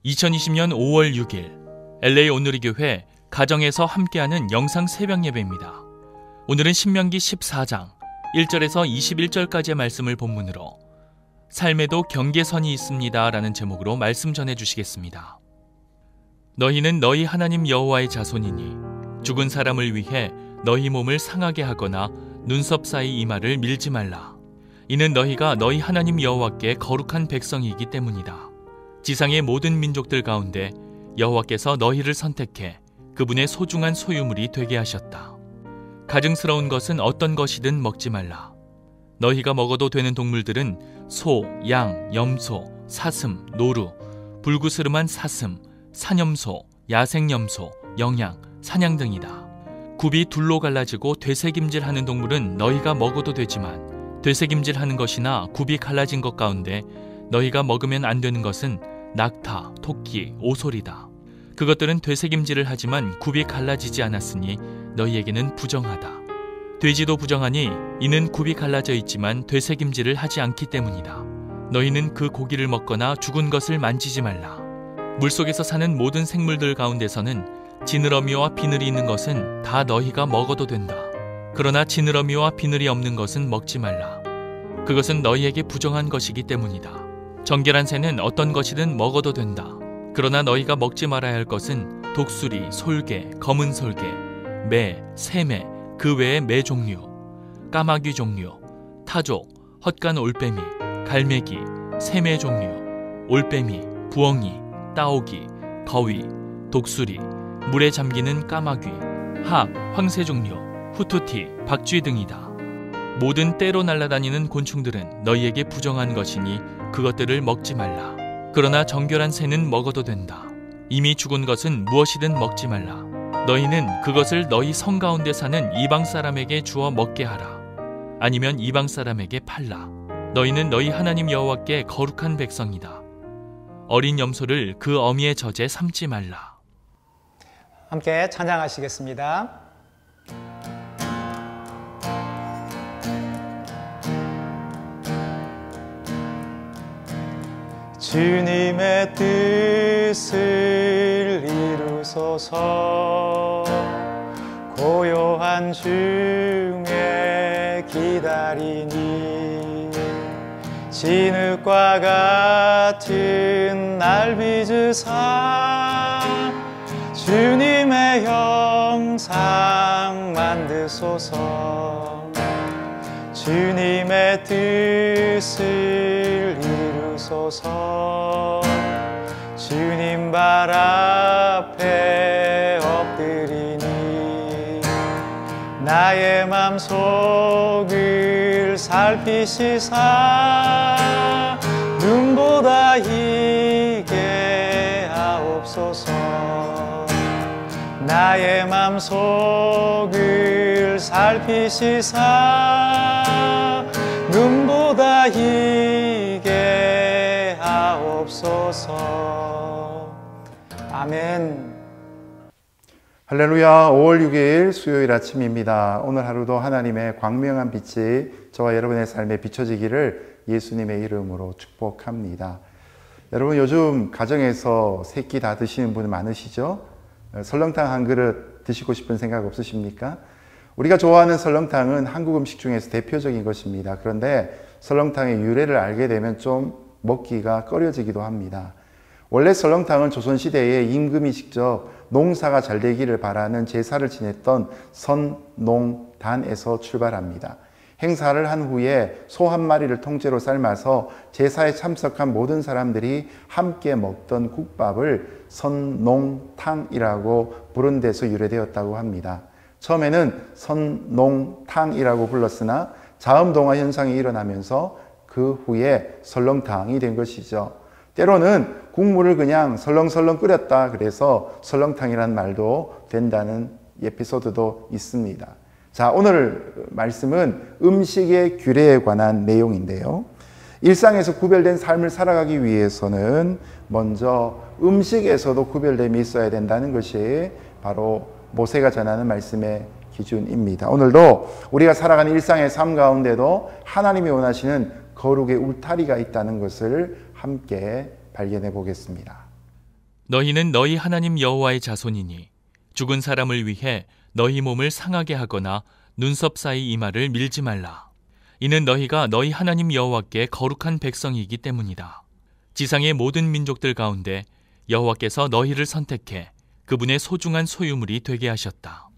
2020년 5월 6일 LA 온누리교회 가정에서 함께하는 영상 새벽 예배입니다. 오늘은 신명기 14장 1절에서 21절까지의 말씀을 본문으로 삶에도 경계선이 있습니다 라는 제목으로 말씀 전해주시겠습니다. 너희는 너희 하나님 여호와의 자손이니 죽은 사람을 위해 너희 몸을 상하게 하거나 눈썹 사이 이마를 밀지 말라. 이는 너희가 너희 하나님 여호와께 거룩한 백성이기 때문이다. 지상의 모든 민족들 가운데 여호와께서 너희를 선택해 그분의 소중한 소유물이 되게 하셨다. 가증스러운 것은 어떤 것이든 먹지 말라. 너희가 먹어도 되는 동물들은 소, 양, 염소, 사슴, 노루, 불구스름한 사슴, 사념소, 야생염소, 영양, 사냥 등이다. 굽이 둘로 갈라지고 되새김질하는 동물은 너희가 먹어도 되지만 되새김질하는 것이나 굽이 갈라진 것 가운데 너희가 먹으면 안 되는 것은 낙타, 토끼, 오솔이다. 그것들은 되새김질을 하지만 굽이 갈라지지 않았으니 너희에게는 부정하다. 돼지도 부정하니 이는 굽이 갈라져 있지만 되새김질을 하지 않기 때문이다. 너희는 그 고기를 먹거나 죽은 것을 만지지 말라. 물속에서 사는 모든 생물들 가운데서는 지느러미와 비늘이 있는 것은 다 너희가 먹어도 된다. 그러나 지느러미와 비늘이 없는 것은 먹지 말라. 그것은 너희에게 부정한 것이기 때문이다. 정결한 새는 어떤 것이든 먹어도 된다. 그러나 너희가 먹지 말아야 할 것은 독수리, 솔개, 검은 솔개, 매, 새매, 그 외의 매 종류, 까마귀 종류, 타조, 헛간 올빼미, 갈매기, 새매 종류, 올빼미, 부엉이, 따오기, 거위, 독수리, 물에 잠기는 까마귀, 학, 황새 종류, 후투티, 박쥐 등이다. 모든 떼로 날아다니는 곤충들은 너희에게 부정한 것이니 그것들을 먹지 말라. 그러나 정결한 새는 먹어도 된다. 이미 죽은 것은 무엇이든 먹지 말라. 너희는 그것을 너희 성 가운데 사는 이방 사람에게 주어 먹게 하라. 아니면 이방 사람에게 팔라. 너희는 너희 하나님 여호와께 거룩한 백성이다. 어린 염소를 그 어미의 젖에 삼지 말라. 함께 찬양하시겠습니다. 주님의 뜻을 이루소서. 고요한 중에 기다리니 진흙과 같은 날 빚으사 주님의 형상 만드소서. 주님의 뜻을 이루소서. 주님 발 앞에 엎드리니 나의 맘속을 살피시사 눈보다 희게 하옵소서. 나의 맘속을 살피시사 눈보다 희게 하옵소서. 아멘. 할렐루야. 5월 6일 수요일 아침입니다. 오늘 하루도 하나님의 광명한 빛이 저와 여러분의 삶에 비춰지기를 예수님의 이름으로 축복합니다. 여러분, 요즘 가정에서 세 끼 다 드시는 분 많으시죠? 설렁탕 한 그릇 드시고 싶은 생각 없으십니까? 우리가 좋아하는 설렁탕은 한국 음식 중에서 대표적인 것입니다. 그런데 설렁탕의 유래를 알게 되면 좀 먹기가 꺼려지기도 합니다. 원래 설렁탕은 조선시대에 임금이 직접 농사가 잘 되기를 바라는 제사를 지냈던 선농단에서 출발합니다. 행사를 한 후에 소 한 마리를 통째로 삶아서 제사에 참석한 모든 사람들이 함께 먹던 국밥을 선농탕이라고 부른 데서 유래되었다고 합니다. 처음에는 선농탕이라고 불렀으나 자음동화 현상이 일어나면서 그 후에 설렁탕이 된 것이죠. 때로는 국물을 그냥 설렁설렁 끓였다 그래서 설렁탕이라는 말도 된다는 에피소드도 있습니다. 자, 오늘 말씀은 음식의 규례에 관한 내용인데요. 일상에서 구별된 삶을 살아가기 위해서는 먼저 음식에서도 구별됨이 있어야 된다는 것이 바로 모세가 전하는 말씀의 기준입니다. 오늘도 우리가 살아가는 일상의 삶 가운데도 하나님이 원하시는 거룩의 울타리가 있다는 것을 함께 발견해 보겠습니다. 너희는 너희 하나님 여호와의 자손이니 죽은 사람을 위해 너희 몸을 상하게 하거나 눈썹 사이 이마를 밀지 말라. 이는 너희가 너희 하나님 여호와께 거룩한 백성이기 때문이다. 지상의 모든 민족들 가운데 여호와께서 너희를 선택해 그분의 소중한 소유물이 되게 하셨다.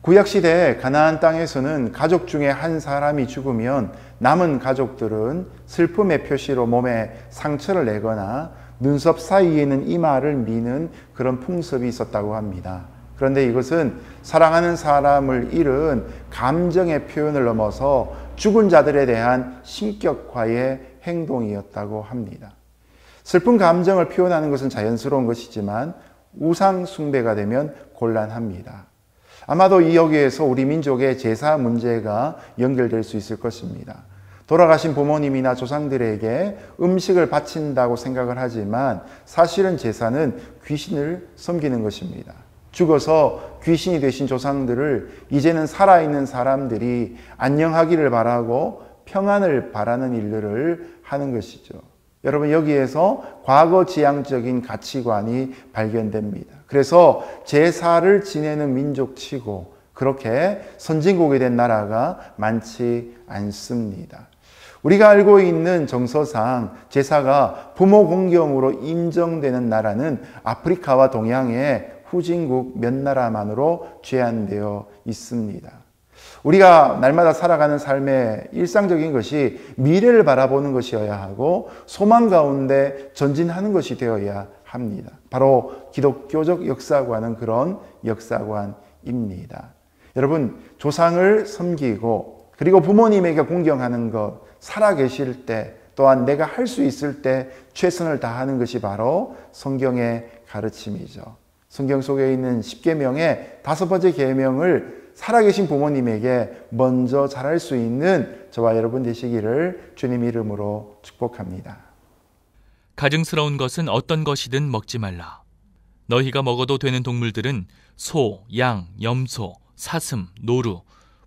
구약시대 가나안 땅에서는 가족 중에 한 사람이 죽으면 남은 가족들은 슬픔의 표시로 몸에 상처를 내거나 눈썹 사이에 있는 이마를 미는 그런 풍습이 있었다고 합니다. 그런데 이것은 사랑하는 사람을 잃은 감정의 표현을 넘어서 죽은 자들에 대한 신격화의 행동이었다고 합니다. 슬픈 감정을 표현하는 것은 자연스러운 것이지만 우상 숭배가 되면 곤란합니다. 아마도 여기에서 우리 민족의 제사 문제가 연결될 수 있을 것입니다. 돌아가신 부모님이나 조상들에게 음식을 바친다고 생각을 하지만 사실은 제사는 귀신을 섬기는 것입니다. 죽어서 귀신이 되신 조상들을 이제는 살아있는 사람들이 안녕하기를 바라고 평안을 바라는 일들을 하는 것이죠. 여러분, 여기에서 과거 지향적인 가치관이 발견됩니다. 그래서 제사를 지내는 민족치고 그렇게 선진국이 된 나라가 많지 않습니다. 우리가 알고 있는 정서상 제사가 부모 공경으로 인정되는 나라는 아프리카와 동양의 후진국 몇 나라만으로 제한되어 있습니다. 우리가 날마다 살아가는 삶의 일상적인 것이 미래를 바라보는 것이어야 하고 소망 가운데 전진하는 것이 되어야 합니다. 바로 기독교적 역사관은 그런 역사관입니다. 여러분, 조상을 섬기고 그리고 부모님에게 공경하는 것, 살아계실 때 또한 내가 할 수 있을 때 최선을 다하는 것이 바로 성경의 가르침이죠. 성경 속에 있는 10계명의 5번째 계명을 살아계신 부모님에게 먼저 잘할 수 있는 저와 여러분 되시기를 주님 이름으로 축복합니다. 가증스러운 것은 어떤 것이든 먹지 말라. 너희가 먹어도 되는 동물들은 소, 양, 염소, 사슴, 노루,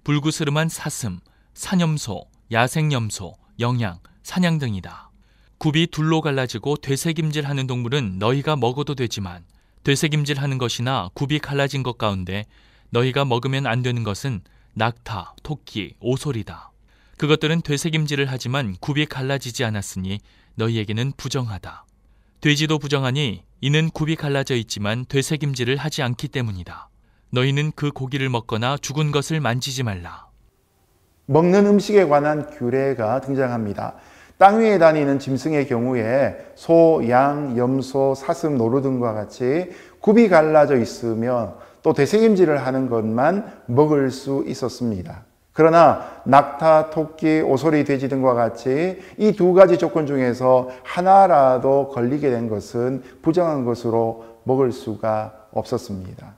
불구스름한 사슴, 사념소, 야생염소, 영양, 사냥 등이다. 굽이 둘로 갈라지고 되새김질하는 동물은 너희가 먹어도 되지만 되새김질하는 것이나 굽이 갈라진 것 가운데 너희가 먹으면 안 되는 것은 낙타, 토끼, 오소리다. 그것들은 되새김질을 하지만 굽이 갈라지지 않았으니 너희에게는 부정하다. 돼지도 부정하니 이는 굽이 갈라져 있지만 되새김질을 하지 않기 때문이다. 너희는 그 고기를 먹거나 죽은 것을 만지지 말라. 먹는 음식에 관한 규례가 등장합니다. 땅 위에 다니는 짐승의 경우에 소, 양, 염소, 사슴, 노루 등과 같이 굽이 갈라져 있으며 또 되새김질을 하는 것만 먹을 수 있었습니다. 그러나 낙타, 토끼, 오소리, 돼지 등과 같이 이 두 가지 조건 중에서 하나라도 걸리게 된 것은 부정한 것으로 먹을 수가 없었습니다.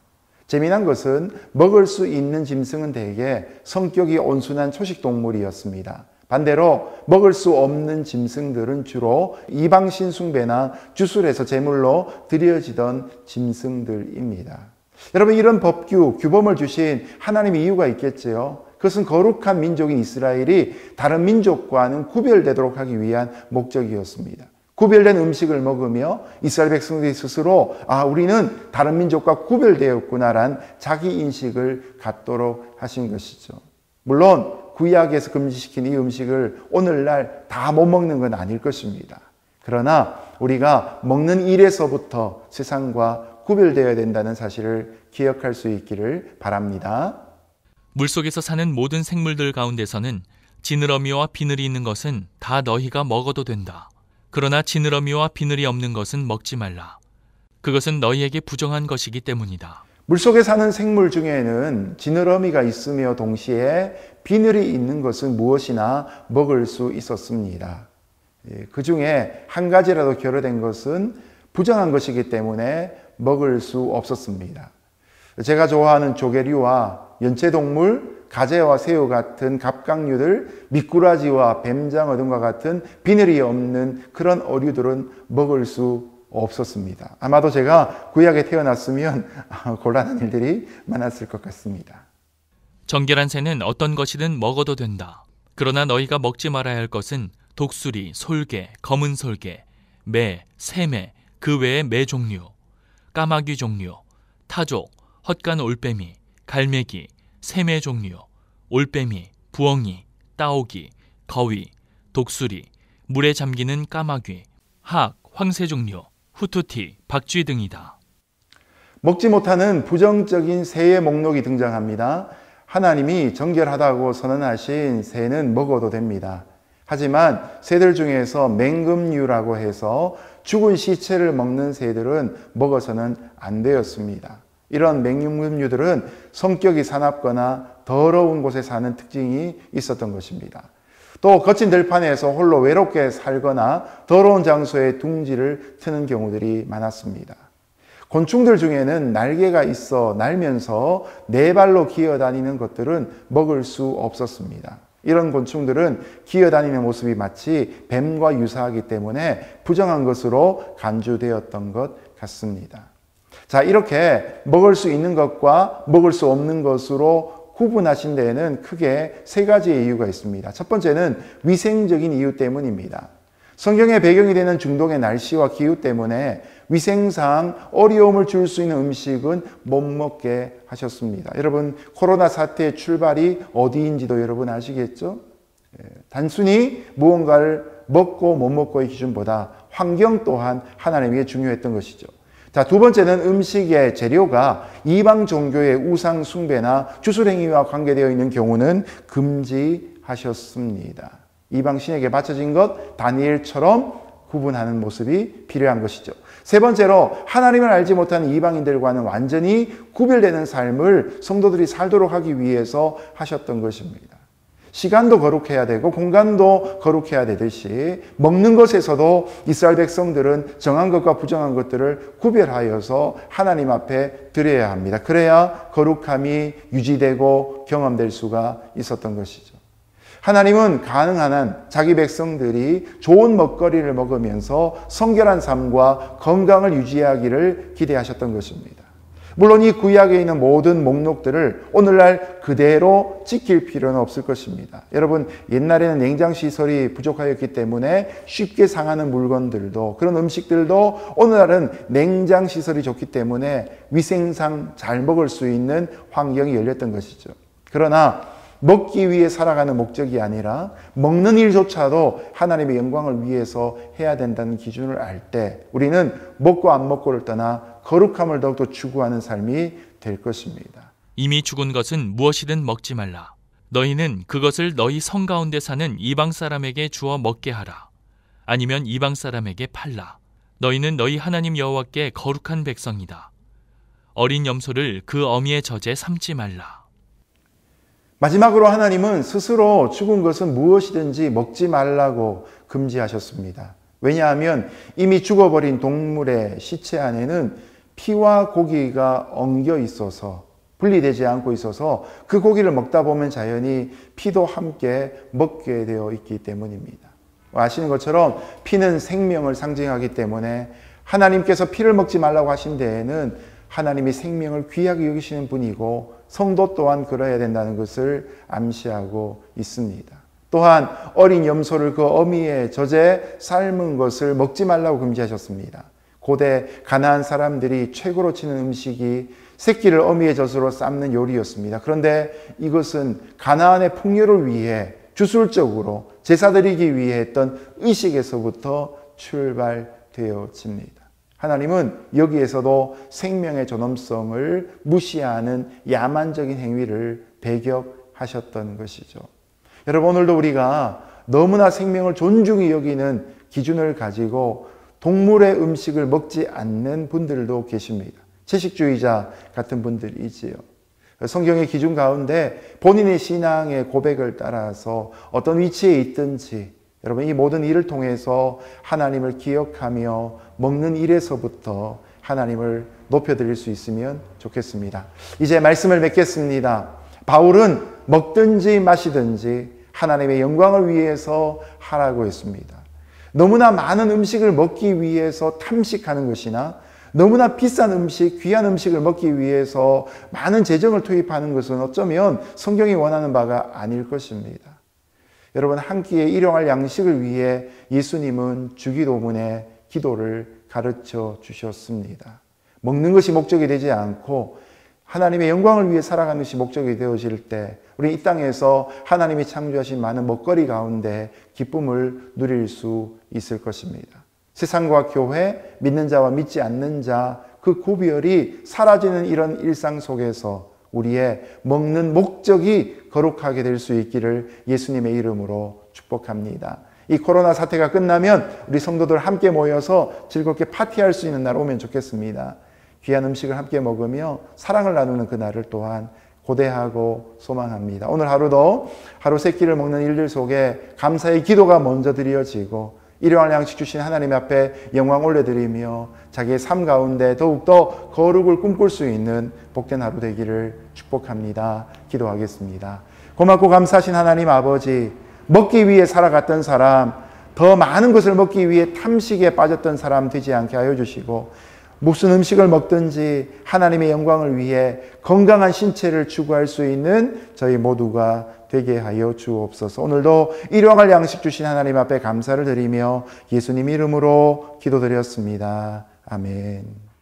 재미난 것은 먹을 수 있는 짐승은 대개 성격이 온순한 초식동물이었습니다. 반대로 먹을 수 없는 짐승들은 주로 이방신 숭배나 주술에서 제물로 드려지던 짐승들입니다. 여러분, 이런 법규, 규범을 주신 하나님의 이유가 있겠지요. 그것은 거룩한 민족인 이스라엘이 다른 민족과는 구별되도록 하기 위한 목적이었습니다. 구별된 음식을 먹으며 이스라엘 백성들이 스스로 우리는 다른 민족과 구별되었구나라는 자기 인식을 갖도록 하신 것이죠. 물론 구약에서 금지시킨 이 음식을 오늘날 다 못 먹는 건 아닐 것입니다. 그러나 우리가 먹는 일에서부터 세상과 구별되어야 된다는 사실을 기억할 수 있기를 바랍니다. 물속에서 사는 모든 생물들 가운데서는 지느러미와 비늘이 있는 것은 다 너희가 먹어도 된다. 그러나 지느러미와 비늘이 없는 것은 먹지 말라. 그것은 너희에게 부정한 것이기 때문이다. 물속에 사는 생물 중에는 지느러미가 있으며 동시에 비늘이 있는 것은 무엇이나 먹을 수 있었습니다. 그 중에 한 가지라도 결여된 것은 부정한 것이기 때문에 먹을 수 없었습니다. 제가 좋아하는 조개류와 연체동물, 가재와 새우 같은 갑각류들, 미꾸라지와 뱀장어 등과 같은 비늘이 없는 그런 어류들은 먹을 수 없었습니다. 아마도 제가 구약에 태어났으면 곤란한 일들이 많았을 것 같습니다. 정결한 새는 어떤 것이든 먹어도 된다. 그러나 너희가 먹지 말아야 할 것은 독수리, 솔개, 검은 솔개, 매, 새매, 그 외의 매 종류, 까마귀 종류, 타조, 헛간 올빼미, 갈매기, 새매 종류, 올빼미, 부엉이, 따오기, 거위, 독수리, 물에 잠기는 까마귀, 학, 황새 종류, 후투티, 박쥐 등이다. 먹지 못하는 부정적인 새의 목록이 등장합니다. 하나님이 정결하다고 선언하신 새는 먹어도 됩니다. 하지만 새들 중에서 맹금류라고 해서 죽은 시체를 먹는 새들은 먹어서는 안 되었습니다. 이런 맹금류들은 성격이 사납거나 더러운 곳에 사는 특징이 있었던 것입니다. 또 거친 들판에서 홀로 외롭게 살거나 더러운 장소에 둥지를 트는 경우들이 많았습니다. 곤충들 중에는 날개가 있어 날면서 네 발로 기어다니는 것들은 먹을 수 없었습니다. 이런 곤충들은 기어다니는 모습이 마치 뱀과 유사하기 때문에 부정한 것으로 간주되었던 것 같습니다. 자, 이렇게 먹을 수 있는 것과 먹을 수 없는 것으로 구분하신 데에는 크게 세 가지의 이유가 있습니다. 첫 번째는 위생적인 이유 때문입니다. 성경의 배경이 되는 중동의 날씨와 기후 때문에 위생상 어려움을 줄 수 있는 음식은 못 먹게 하셨습니다. 여러분, 코로나 사태의 출발이 어디인지도 여러분 아시겠죠? 단순히 무언가를 먹고 못 먹고의 기준보다 환경 또한 하나님에게 중요했던 것이죠. 자, 두 번째는 음식의 재료가 이방 종교의 우상 숭배나 주술행위와 관계되어 있는 경우는 금지하셨습니다. 이방 신에게 바쳐진 것 다니엘처럼 구분하는 모습이 필요한 것이죠. 세 번째로 하나님을 알지 못하는 이방인들과는 완전히 구별되는 삶을 성도들이 살도록 하기 위해서 하셨던 것입니다. 시간도 거룩해야 되고 공간도 거룩해야 되듯이 먹는 것에서도 이스라엘 백성들은 정한 것과 부정한 것들을 구별하여서 하나님 앞에 드려야 합니다. 그래야 거룩함이 유지되고 경험될 수가 있었던 것이죠. 하나님은 가능한 한 자기 백성들이 좋은 먹거리를 먹으면서 성결한 삶과 건강을 유지하기를 기대하셨던 것입니다. 물론 이 구약에 있는 모든 목록들을 오늘날 그대로 지킬 필요는 없을 것입니다. 여러분, 옛날에는 냉장시설이 부족하였기 때문에 쉽게 상하는 물건들도, 그런 음식들도 오늘날은 냉장시설이 좋기 때문에 위생상 잘 먹을 수 있는 환경이 열렸던 것이죠. 그러나 먹기 위해 살아가는 목적이 아니라 먹는 일조차도 하나님의 영광을 위해서 해야 된다는 기준을 알 때 우리는 먹고 안 먹고를 떠나 거룩함을 더욱더 추구하는 삶이 될 것입니다. 이미 죽은 것은 무엇이든 먹지 말라. 너희는 그것을 너희 성 가운데 사는 이방 사람에게 주어 먹게 하라. 아니면 이방 사람에게 팔라. 너희는 너희 하나님 여호와께 거룩한 백성이다. 어린 염소를 그 어미의 젖에 삼지 말라. 마지막으로 하나님은 스스로 죽은 것은 무엇이든지 먹지 말라고 금지하셨습니다. 왜냐하면 이미 죽어버린 동물의 시체 안에는 피와 고기가 엉겨 있어서 분리되지 않고 있어서 그 고기를 먹다 보면 자연히 피도 함께 먹게 되어 있기 때문입니다. 아시는 것처럼 피는 생명을 상징하기 때문에 하나님께서 피를 먹지 말라고 하신 데에는 하나님이 생명을 귀하게 여기시는 분이고 성도 또한 그러해야 된다는 것을 암시하고 있습니다. 또한 어린 염소를 그 어미의 젖에 삶은 것을 먹지 말라고 금지하셨습니다. 고대 가나안 사람들이 최고로 치는 음식이 새끼를 어미의 젖으로 삶는 요리였습니다. 그런데 이것은 가나안의 풍요를 위해 주술적으로 제사드리기 위해 했던 의식에서부터 출발되어집니다. 하나님은 여기에서도 생명의 존엄성을 무시하는 야만적인 행위를 배격하셨던 것이죠. 여러분, 오늘도 우리가 너무나 생명을 존중히 여기는 기준을 가지고 동물의 음식을 먹지 않는 분들도 계십니다. 채식주의자 같은 분들이지요. 성경의 기준 가운데 본인의 신앙의 고백을 따라서 어떤 위치에 있든지 여러분, 이 모든 일을 통해서 하나님을 기억하며 먹는 일에서부터 하나님을 높여드릴 수 있으면 좋겠습니다. 이제 말씀을 맺겠습니다. 바울은 먹든지 마시든지 하나님의 영광을 위해서 하라고 했습니다. 너무나 많은 음식을 먹기 위해서 탐식하는 것이나 너무나 비싼 음식, 귀한 음식을 먹기 위해서 많은 재정을 투입하는 것은 어쩌면 성경이 원하는 바가 아닐 것입니다. 여러분, 한 끼에 일용할 양식을 위해 예수님은 주기도문에 기도를 가르쳐 주셨습니다. 먹는 것이 목적이 되지 않고 하나님의 영광을 위해 살아가는 것이 목적이 되어질 때 우리 이 땅에서 하나님이 창조하신 많은 먹거리 가운데 기쁨을 누릴 수 있을 것입니다. 세상과 교회, 믿는 자와 믿지 않는 자, 그 구별이 사라지는 이런 일상 속에서 우리의 먹는 목적이 거룩하게 될 수 있기를 예수님의 이름으로 축복합니다. 이 코로나 사태가 끝나면 우리 성도들 함께 모여서 즐겁게 파티할 수 있는 날 오면 좋겠습니다. 귀한 음식을 함께 먹으며 사랑을 나누는 그날을 또한 고대하고 소망합니다. 오늘 하루도 하루 세 끼를 먹는 일들 속에 감사의 기도가 먼저 드려지고 일용할 양식 주신 하나님 앞에 영광 올려드리며 자기의 삶 가운데 더욱더 거룩을 꿈꿀 수 있는 복된 하루 되기를 축복합니다. 기도하겠습니다. 고맙고 감사하신 하나님 아버지, 먹기 위해 살아갔던 사람, 더 많은 것을 먹기 위해 탐식에 빠졌던 사람 되지 않게 하여 주시고 무슨 음식을 먹든지 하나님의 영광을 위해 건강한 신체를 추구할 수 있는 저희 모두가 되게 하여 주옵소서. 오늘도 일용할 양식 주신 하나님 앞에 감사를 드리며 예수님 이름으로 기도드렸습니다. 아멘.